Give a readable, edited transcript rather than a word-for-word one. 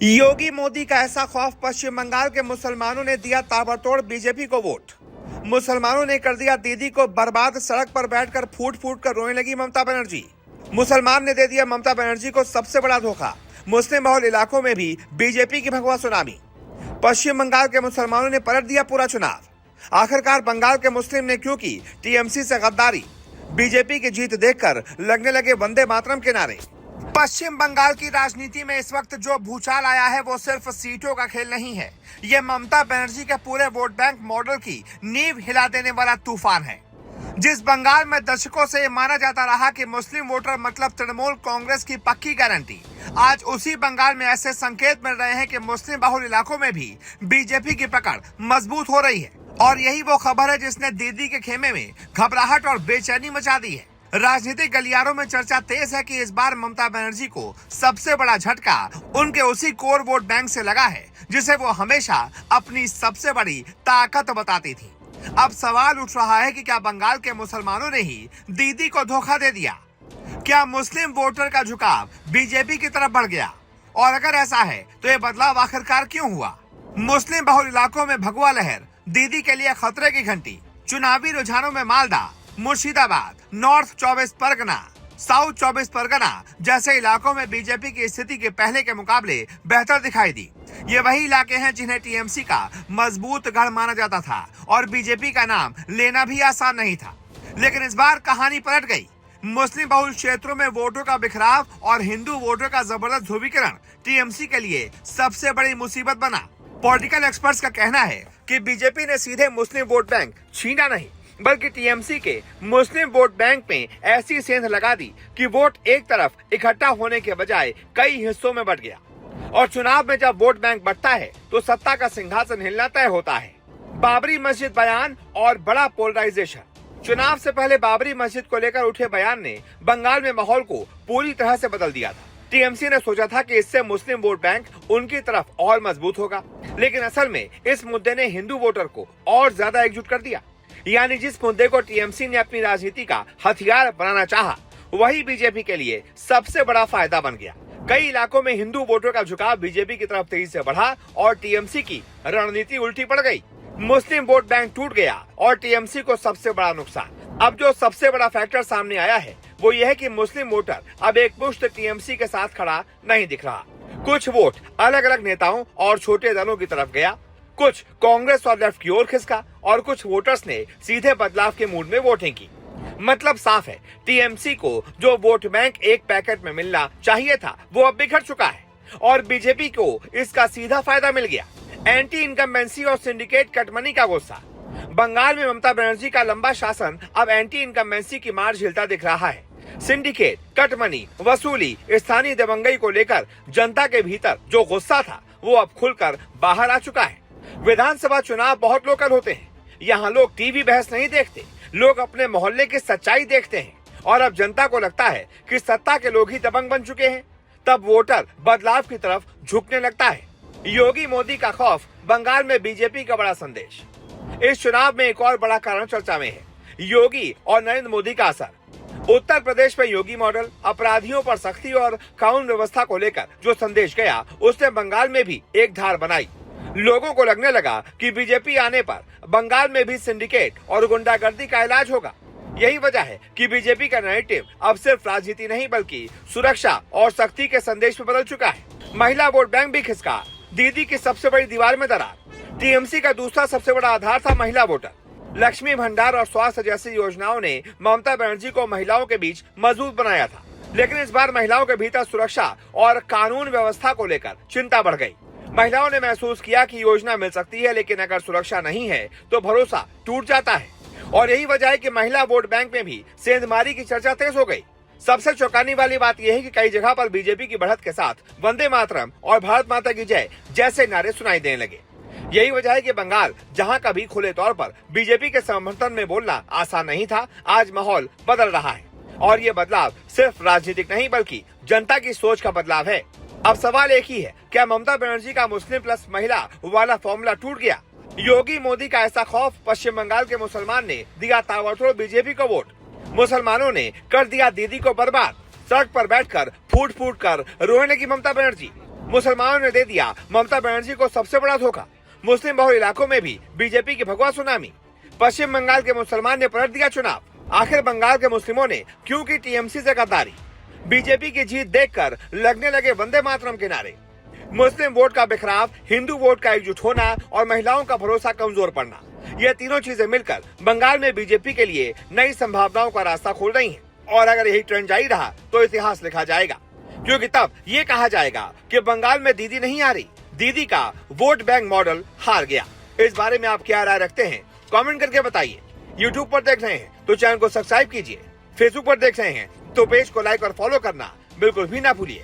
योगी मोदी का ऐसा खौफ, पश्चिम बंगाल के मुसलमानों ने दिया ताबड़तोड़ बीजेपी को वोट। मुसलमानों ने कर दिया दीदी को बर्बाद, सड़क पर बैठकर फूट फूट कर रोने लगी ममता बनर्जी। मुसलमान ने दे दिया ममता बनर्जी को सबसे बड़ा धोखा। मुस्लिम बहुल इलाकों में भी बीजेपी की भगवा सुनामी। पश्चिम बंगाल के मुसलमानों ने पलट दिया पूरा चुनाव। आखिरकार बंगाल के मुस्लिम ने क्यों की टीएमसी से गद्दारी? बीजेपी की जीत देखकर लगने लगे वंदे मातरम के नारे। पश्चिम बंगाल की राजनीति में इस वक्त जो भूचाल आया है वो सिर्फ सीटों का खेल नहीं है, ये ममता बनर्जी के पूरे वोट बैंक मॉडल की नींव हिला देने वाला तूफान है। जिस बंगाल में दशकों से ये माना जाता रहा कि मुस्लिम वोटर मतलब तृणमूल कांग्रेस की पक्की गारंटी, आज उसी बंगाल में ऐसे संकेत मिल रहे हैं कि मुस्लिम बहुल इलाकों में भी बीजेपी की पकड़ मजबूत हो रही है। और यही वो खबर है जिसने दीदी के खेमे में घबराहट और बेचैनी मचा दी है। राजनीतिक गलियारों में चर्चा तेज है कि इस बार ममता बनर्जी को सबसे बड़ा झटका उनके उसी कोर वोट बैंक से लगा है जिसे वो हमेशा अपनी सबसे बड़ी ताकत बताती थी। अब सवाल उठ रहा है कि क्या बंगाल के मुसलमानों ने ही दीदी को धोखा दे दिया? क्या मुस्लिम वोटर का झुकाव बीजेपी की तरफ बढ़ गया? और अगर ऐसा है तो ये बदलाव आखिरकार क्यों हुआ? मुस्लिम बहुल इलाकों में भगवा लहर, दीदी के लिए खतरे की घंटी। चुनावी रुझानों में मालदा, मुर्शिदाबाद, नॉर्थ 24 परगना, साउथ 24 परगना जैसे इलाकों में बीजेपी की स्थिति के पहले के मुकाबले बेहतर दिखाई दी। ये वही इलाके हैं जिन्हें टीएमसी का मजबूत गढ़ माना जाता था और बीजेपी का नाम लेना भी आसान नहीं था। लेकिन इस बार कहानी पलट गई। मुस्लिम बहुल क्षेत्रों में वोटों का बिखराव और हिंदू वोटों का जबरदस्त ध्रुवीकरण टीएमसी के लिए सबसे बड़ी मुसीबत बना। पॉलिटिकल एक्सपर्ट्स का कहना है कि बीजेपी ने सीधे मुस्लिम वोट बैंक छीना नहीं, बल्कि टीएमसी के मुस्लिम वोट बैंक में ऐसी सेंध लगा दी कि वोट एक तरफ इकट्ठा होने के बजाय कई हिस्सों में बंट गया। और चुनाव में जब वोट बैंक बंटता है तो सत्ता का सिंहासन हिलना तय होता है। बाबरी मस्जिद बयान और बड़ा पोलराइजेशन। चुनाव से पहले बाबरी मस्जिद को लेकर उठे बयान ने बंगाल में माहौल को पूरी तरह से बदल दिया था। टीएमसी ने सोचा था कि इससे मुस्लिम वोट बैंक उनकी तरफ और मजबूत होगा, लेकिन असल में इस मुद्दे ने हिंदू वोटर को और ज्यादा एकजुट कर दिया। यानी जिस मुद्दे को टीएमसी ने अपनी राजनीति का हथियार बनाना चाहा, वही बीजेपी के लिए सबसे बड़ा फायदा बन गया। कई इलाकों में हिंदू वोटरों का झुकाव बीजेपी की तरफ तेजी से बढ़ा और टीएमसी की रणनीति उल्टी पड़ गई। मुस्लिम वोट बैंक टूट गया और टीएमसी को सबसे बड़ा नुकसान। अब जो सबसे बड़ा फैक्टर सामने आया है वो यह है कि मुस्लिम वोटर अब एक मुश्त टीएमसी के साथ खड़ा नहीं दिख रहा। कुछ वोट अलग अलग नेताओं और छोटे दलों की तरफ गया, कुछ कांग्रेस और लेफ्ट की ओर खिसका और कुछ वोटर्स ने सीधे बदलाव के मूड में वोटिंग की। मतलब साफ है, टीएमसी को जो वोट बैंक एक पैकेट में मिलना चाहिए था वो अब बिखर चुका है और बीजेपी को इसका सीधा फायदा मिल गया। एंटी इनकम्बेंसी और सिंडिकेट कटमनी का गुस्सा। बंगाल में ममता बनर्जी का लंबा शासन अब एंटी इनकम्बेंसी की मार झेलता दिख रहा है। सिंडिकेट, कटमनी, वसूली, स्थानीय दबंगई को लेकर जनता के भीतर जो गुस्सा था वो अब खुलकर बाहर आ चुका है। विधानसभा चुनाव बहुत लोकल होते हैं। यहाँ लोग टीवी बहस नहीं देखते, लोग अपने मोहल्ले की सच्चाई देखते हैं। और अब जनता को लगता है कि सत्ता के लोग ही दबंग बन चुके हैं, तब वोटर बदलाव की तरफ झुकने लगता है। योगी मोदी का खौफ, बंगाल में बीजेपी का बड़ा संदेश। इस चुनाव में एक और बड़ा कारण चर्चा में है, योगी और नरेंद्र मोदी का असर। उत्तर प्रदेश में योगी मॉडल, अपराधियों पर सख्ती और कानून व्यवस्था को लेकर जो संदेश गया, उसने बंगाल में भी एक धार बनाई। लोगों को लगने लगा कि बीजेपी आने पर बंगाल में भी सिंडिकेट और गुंडागर्दी का इलाज होगा। यही वजह है कि बीजेपी का नैरेटिव अब सिर्फ राजनीति नहीं बल्कि सुरक्षा और सख्ती के संदेश में बदल चुका है। महिला वोट बैंक भी खिसका, दीदी की सबसे बड़ी दीवार में दरार। टीएमसी का दूसरा सबसे बड़ा आधार था महिला वोटर। लक्ष्मी भंडार और स्वास्थ्य जैसी योजनाओं ने ममता बनर्जी को महिलाओं के बीच मजबूत बनाया था, लेकिन इस बार महिलाओं के भीतर सुरक्षा और कानून व्यवस्था को लेकर चिंता बढ़ गई। महिलाओं ने महसूस किया कि योजना मिल सकती है, लेकिन अगर सुरक्षा नहीं है तो भरोसा टूट जाता है। और यही वजह है कि महिला वोट बैंक में भी सेंधमारी की चर्चा तेज हो गई। सबसे चौंकाने वाली बात यह है कि कई जगह पर बीजेपी की बढ़त के साथ वंदे मातरम और भारत माता की जय जैसे नारे सुनाई देने लगे। यही वजह है कि बंगाल, जहां कभी खुले तौर पर बीजेपी के समर्थन में बोलना आसान नहीं था, आज माहौल बदल रहा है। और ये बदलाव सिर्फ राजनीतिक नहीं बल्कि जनता की सोच का बदलाव है। अब सवाल एक ही है, क्या ममता बनर्जी का मुस्लिम प्लस महिला वाला फॉर्मूला टूट गया? योगी मोदी का ऐसा खौफ, पश्चिम बंगाल के मुसलमान ने दिया ताबड़तोड़ बीजेपी को वोट। मुसलमानों ने कर दिया दीदी को बर्बाद, सड़क पर बैठकर फूट फूट कर रोने लगी ममता बनर्जी। मुसलमानों ने दे दिया ममता बनर्जी को सबसे बड़ा धोखा। मुस्लिम बहुल इलाकों में भी बीजेपी की भगवा सुनामी। पश्चिम बंगाल के मुसलमान ने पलट दिया चुनाव। आखिर बंगाल के मुस्लिमों ने क्यों की टीएमसी से गद्दारी? बीजेपी की जीत देखकर लगने लगे वंदे मातरम के नारे। मुस्लिम वोट का बिखराव, हिंदू वोट का एकजुट होना और महिलाओं का भरोसा कमजोर पड़ना, ये तीनों चीजें मिलकर बंगाल में बीजेपी के लिए नई संभावनाओं का रास्ता खोल रही हैं। और अगर यही ट्रेंड जारी रहा तो इतिहास लिखा जाएगा, क्योंकि तब ये कहा जाएगा कि बंगाल में दीदी नहीं आ रही, दीदी का वोट बैंक मॉडल हार गया। इस बारे में आप क्या राय रखते हैं, कमेंट करके बताइए। यूट्यूब पर देख रहे हैं तो चैनल को सब्सक्राइब कीजिए, फेसबुक पर देख रहे हैं तो पेज को लाइक और फॉलो करना बिल्कुल भी ना भूलिए।